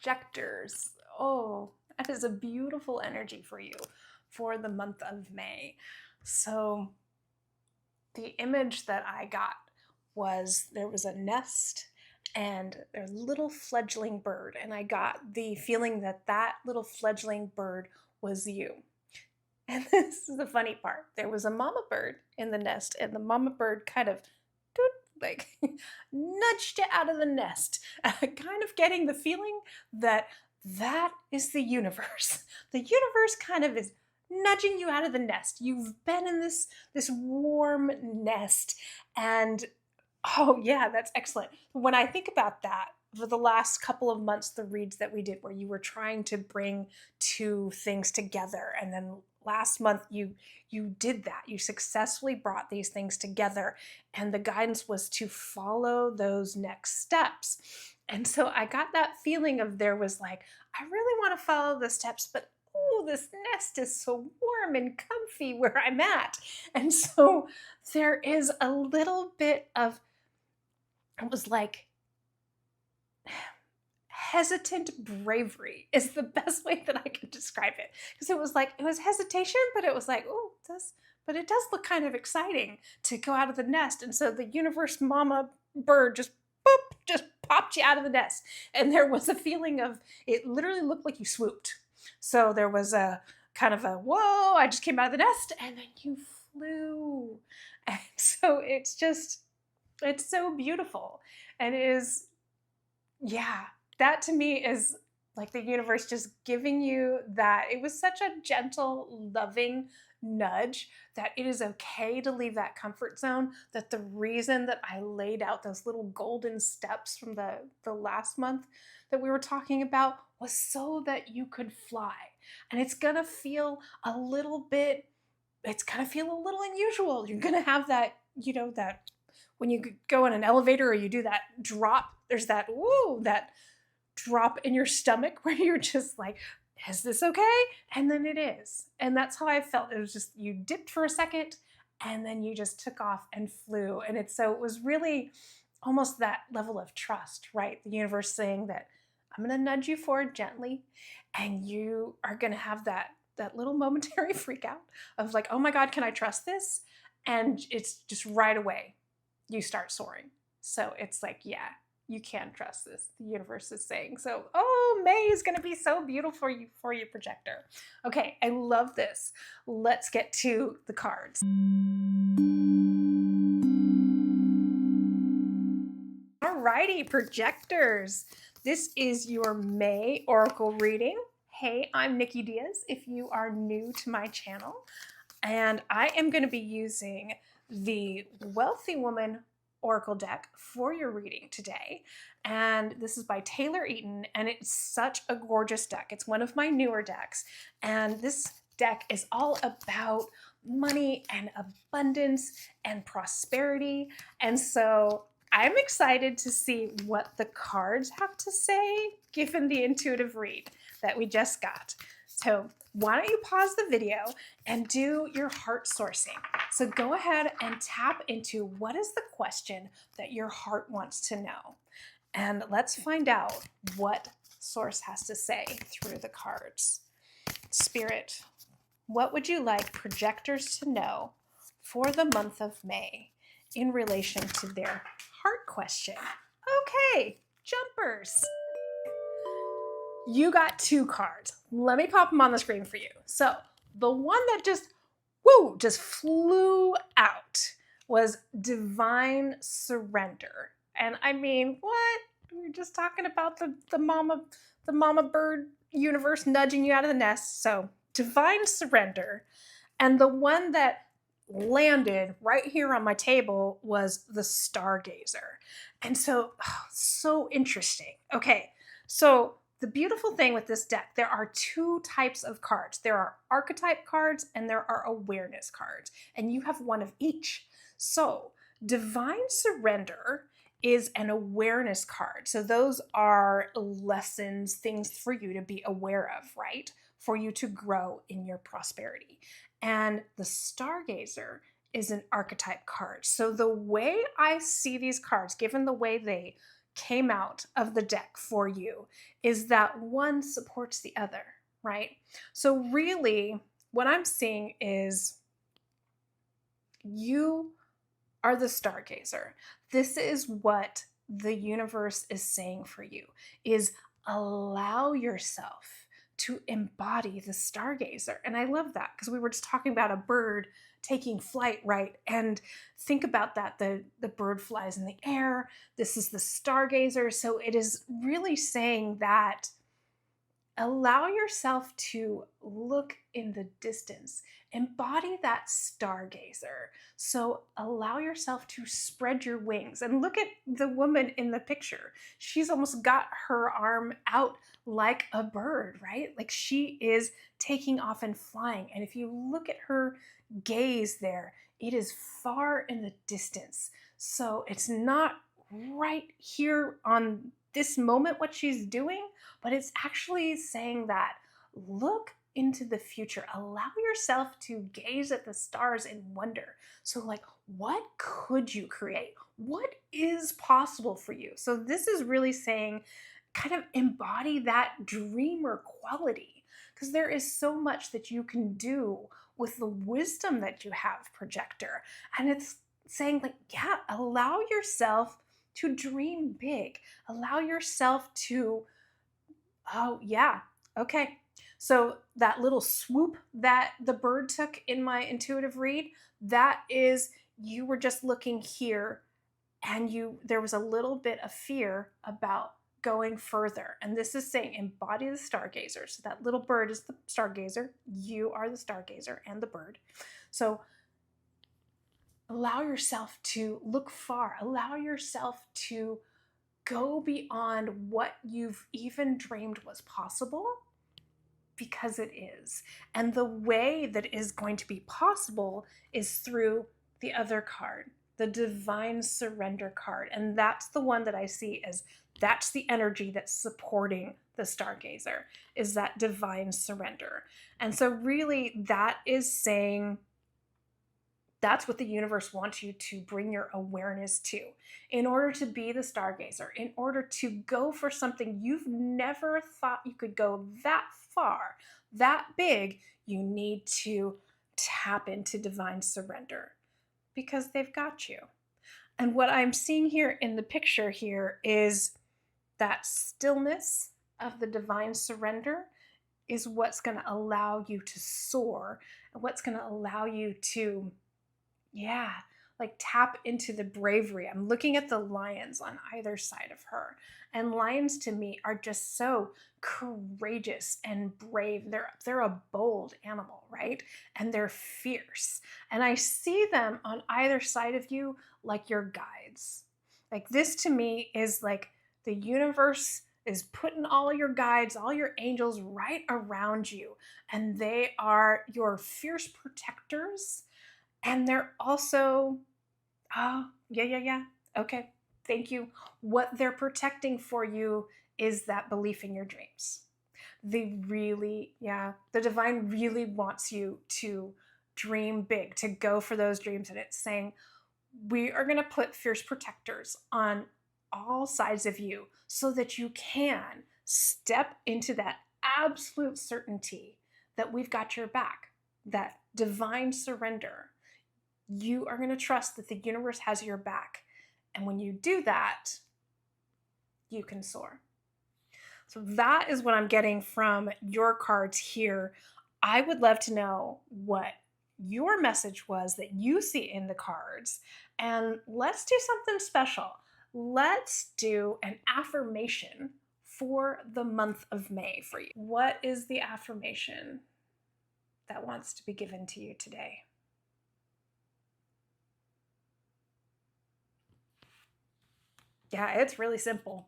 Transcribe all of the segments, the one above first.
projectors. Oh, that is a beautiful energy for you for the month of May. So the image that I got was there was a nest and a little fledgling bird, and I got the feeling that that little fledgling bird was you. And this is the funny part. There was a mama bird in the nest, and the mama bird kind of like nudged it out of the nest, kind of getting the feeling that that is the universe. The universe kind of is nudging you out of the nest. You've been in this warm nest, and oh yeah, that's excellent. When I think about that, for the last couple of months, the reads that we did where you were trying to bring two things together, and then last month you did that. You successfully brought these things together, and the guidance was to follow those next steps. And so I got that feeling of there was like, I really want to follow the steps, but oh, this nest is so warm and comfy where I'm at. And so there is a little bit of, it was like hesitant bravery is the best way that I could describe it. Because it was like, it was hesitation, but it was like, oh, but it does look kind of exciting to go out of the nest. And so the universe mama bird just boop, just popped you out of the nest. And there was a feeling of, it literally looked like you swooped. So there was a kind of a, whoa, I just came out of the nest, and then you flew. And so it's so beautiful. And it is, yeah, that to me is like the universe just giving you that. It was such a gentle, loving nudge that it is okay to leave that comfort zone, that the reason that I laid out those little golden steps from the last month that we were talking about was so that you could fly. And it's gonna feel a little unusual. You're gonna have that, that when you go in an elevator or you do that drop, there's that, woo, that drop in your stomach where you're just like, is this okay? And then it is. And that's how I felt. It was just, you dipped for a second and then you just took off and flew. And it was really almost that level of trust, right? The universe saying that I'm going to nudge you forward gently, and you are going to have that little momentary freak out of like, oh my God, can I trust this? And it's just right away you start soaring. So it's like, yeah, you can trust this. The universe is saying. So, oh, May is going to be so beautiful for you, projector. Okay, I love this. Let's get to the cards. Alrighty, projectors. This is your May Oracle reading. Hey, I'm Nikki Diaz if you are new to my channel. And I am going to be using the Wealthy Woman Oracle deck for your reading today. And this is by Taylor Eaton, and it's such a gorgeous deck. It's one of my newer decks. And this deck is all about money and abundance and prosperity. And so I'm excited to see what the cards have to say, given the intuitive read that we just got. So why don't you pause the video and do your heart sourcing? So go ahead and tap into what is the question that your heart wants to know. And let's find out what source has to say through the cards. Spirit, what would you like projectors to know for the month of May in relation to their heart question? Okay, jumpers. You got two cards. Let me pop them on the screen for you. So the one that just flew out was Divine Surrender. And I mean, what? We were just talking about the mama bird universe nudging you out of the nest. So Divine Surrender. And the one that landed right here on my table was the Stargazer. And so, so interesting. Okay, so the beautiful thing with this deck, there are two types of cards. There are archetype cards and there are awareness cards, and you have one of each. So Divine Surrender is an awareness card. So those are lessons, things for you to be aware of, right? For you to grow in your prosperity. And the Stargazer is an archetype card. So the way I see these cards, given the way they came out of the deck for you is that one supports the other, right? So really, what I'm seeing is you are the stargazer. This is what the universe is saying for you, is allow yourself to embody the stargazer. And I love that because we were just talking about a bird taking flight, right? And think about that. The bird flies in the air. This is the stargazer. So it is really saying that allow yourself to look in the distance, embody that stargazer. So allow yourself to spread your wings and look at the woman in the picture. She's almost got her arm out like a bird, right? Like she is taking off and flying. And if you look at her gaze there, it is far in the distance. So it's not right here on this moment what she's doing, but it's actually saying that look into the future. Allow yourself to gaze at the stars in wonder. So like, what could you create? What is possible for you? So this is really saying kind of embody that dreamer quality, because there is so much that you can do with the wisdom that you have, projector. And it's saying like, yeah, allow yourself to dream big. Allow yourself to, oh yeah, okay. So that little swoop that the bird took in my intuitive read, that is, you were just looking here and there was a little bit of fear about going further. And this is saying embody the stargazer. So that little bird is the stargazer. You are the stargazer and the bird. So allow yourself to look far. Allow yourself to go beyond what you've even dreamed was possible, because it is. And the way that is going to be possible is through the other card, the divine surrender card. And that's the one that I see as that's the energy that's supporting the stargazer, is that divine surrender. And so really that is saying that's what the universe wants you to bring your awareness to. In order to be the stargazer, in order to go for something you've never thought you could go that far, that big, you need to tap into divine surrender because they've got you. And what I'm seeing here in the picture here is that stillness of the divine surrender is what's going to allow you to soar, and what's going to allow you to like tap into the bravery. I'm looking at the lions on either side of her. And lions to me are just so courageous and brave. They're a bold animal, right? And they're fierce. And I see them on either side of you like your guides. Like this to me is like the universe is putting all your guides, all your angels right around you. And they are your fierce protectors. And they're also, oh, yeah. Okay, thank you. What they're protecting for you is that belief in your dreams. The divine really wants you to dream big, to go for those dreams. And it's saying, we are going to put fierce protectors on all sides of you so that you can step into that absolute certainty that we've got your back, that divine surrender. You are going to trust that the universe has your back. And when you do that, you can soar. So that is what I'm getting from your cards here. I would love to know what your message was that you see in the cards. And let's do something special. Let's do an affirmation for the month of May for you. What is the affirmation that wants to be given to you today? Yeah, it's really simple.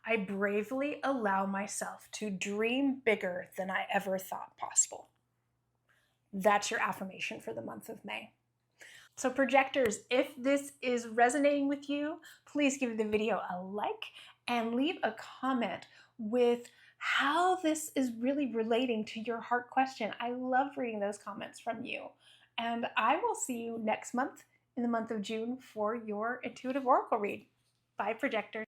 I bravely allow myself to dream bigger than I ever thought possible. That's your affirmation for the month of May. So projectors, if this is resonating with you, please give the video a like and leave a comment with how this is really relating to your heart question. I love reading those comments from you. And I will see you next month in the month of June for your intuitive oracle read. Bye, projectors.